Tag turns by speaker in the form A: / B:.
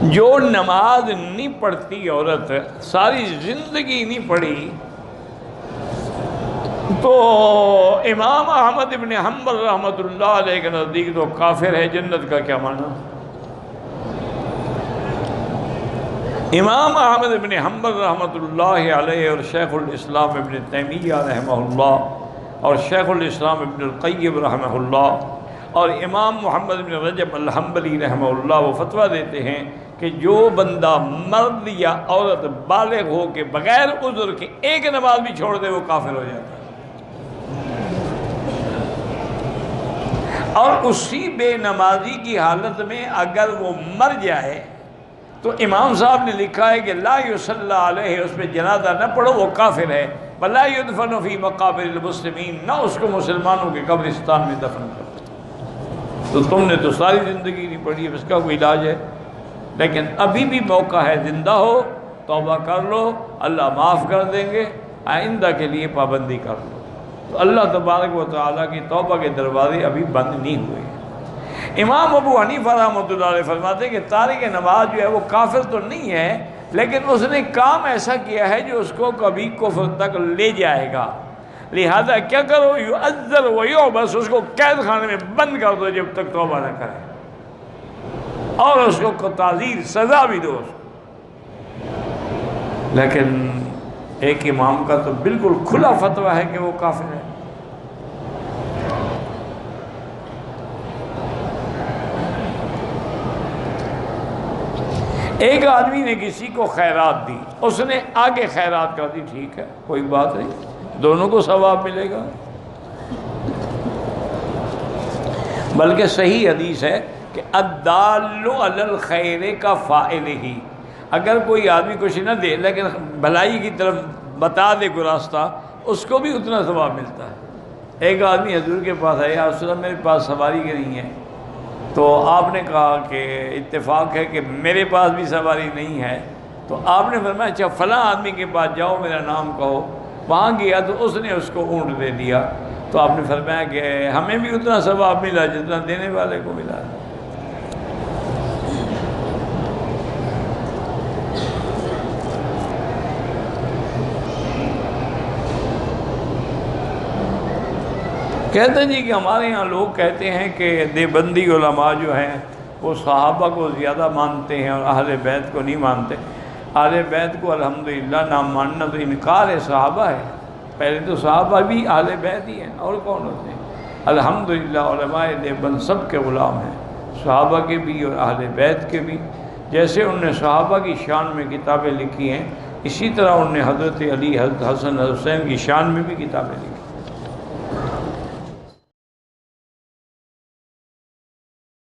A: جو نماز نہیں پڑھتی عورت، ساری زندگی نہیں پڑھی، تو امام احمد بن حنبل رحمۃ اللہ علیہ کے نزدیک تو کافر ہے۔ جنت کا کیا معنی؟ امام احمد بن حنبل رحمۃ اللہ علیہ اور شیخ الاسلام ابن تیمیہ رحمہ اللہ اور شیخ الاسلام ابن القیم رحمہ اللہ اور امام محمد بن رجب الحنبلی رحمہ اللہ وہ فتویٰ دیتے ہیں کہ جو بندہ مرد یا عورت بالغ ہو کے بغیر عذر کے ایک نماز بھی چھوڑ دے وہ کافر ہو جاتا ہے۔ اور اسی بے نمازی کی حالت میں اگر وہ مر جائے تو امام صاحب نے لکھا ہے کہ لا یصلی علیہ، اس پہ جنازہ نہ پڑھو، وہ کافر ہے۔ ولا یدفن فی مقابر المسلمین، نہ اس کو مسلمانوں کے قبرستان میں دفن کرو۔ تو تم نے تو ساری زندگی نہیں پڑھی، اب اس کا کوئی علاج ہے؟ لیکن ابھی بھی موقع ہے، زندہ ہو توبہ کر لو، اللہ معاف کر دیں گے، آئندہ کے لیے پابندی کر لو۔ تو اللہ تبارک و تعالیٰ کی توبہ کے دروازے ابھی بند نہیں ہوئے ہیں۔ امام ابو حنیفہ رحمۃ اللہ علیہ فرماتے ہیں کہ تارک نماز جو ہے وہ کافر تو نہیں ہے، لیکن اس نے کام ایسا کیا ہے جو اس کو کبھی کفر تک لے جائے گا، لہذا کیا کرو، یعذر و یحبس، اس کو قید خانے میں بند کر دو جب تک توبہ نہ کرے، اور اس کو تعزیر سزا بھی دو۔ لیکن ایک امام کا تو بالکل کھلا فتویٰ ہے کہ وہ کافر ہے۔ ایک آدمی نے کسی کو خیرات دی، اس نے آگے خیرات کر دی، ٹھیک ہے، کوئی بات نہیں، دونوں کو ثواب ملے گا۔ بلکہ صحیح حدیث ہے کہ الدال علی الخیر کا فاعل ہی، اگر کوئی آدمی کچھ نہ دے لیکن بھلائی کی طرف بتا دے کوئی راستہ، اس کو بھی اتنا ثواب ملتا ہے۔ ایک آدمی حضور کے پاس آیا، یا رسول اللہ میرے پاس سواری کی نہیں ہے، تو آپ نے کہا کہ اتفاق ہے کہ میرے پاس بھی سواری نہیں ہے، تو آپ نے فرمایا اچھا فلاں آدمی کے پاس جاؤ، میرا نام کہو۔ وہاں گیا تو اس نے اس کو اونٹ دے دیا، تو آپ نے فرمایا کہ ہمیں بھی اتنا ثواب ملا جتنا دینے والے کو ملا۔ کہتے ہیں جی کہ ہمارے ہاں لوگ کہتے ہیں کہ دیوبندی علماء جو ہیں وہ صحابہ کو زیادہ مانتے ہیں اور اہل بیت کو نہیں مانتے۔ اہل بیت کو الحمدللہ نہ ماننا تو انکار ہے، صحابہ ہے، پہلے تو صحابہ بھی اہل بیت ہی ہیں، اور کون ہوتے ہیں؟ الحمدللہ علماء دیوبند سب کے غلام ہیں، صحابہ کے بھی اور اہل بیت کے بھی۔ جیسے انہوں نے صحابہ کی شان میں کتابیں لکھی ہیں، اسی طرح انہوں نے حضرت علی، حضرت حسن، حضرت حسین کی شان میں بھی کتابیں لکھی۔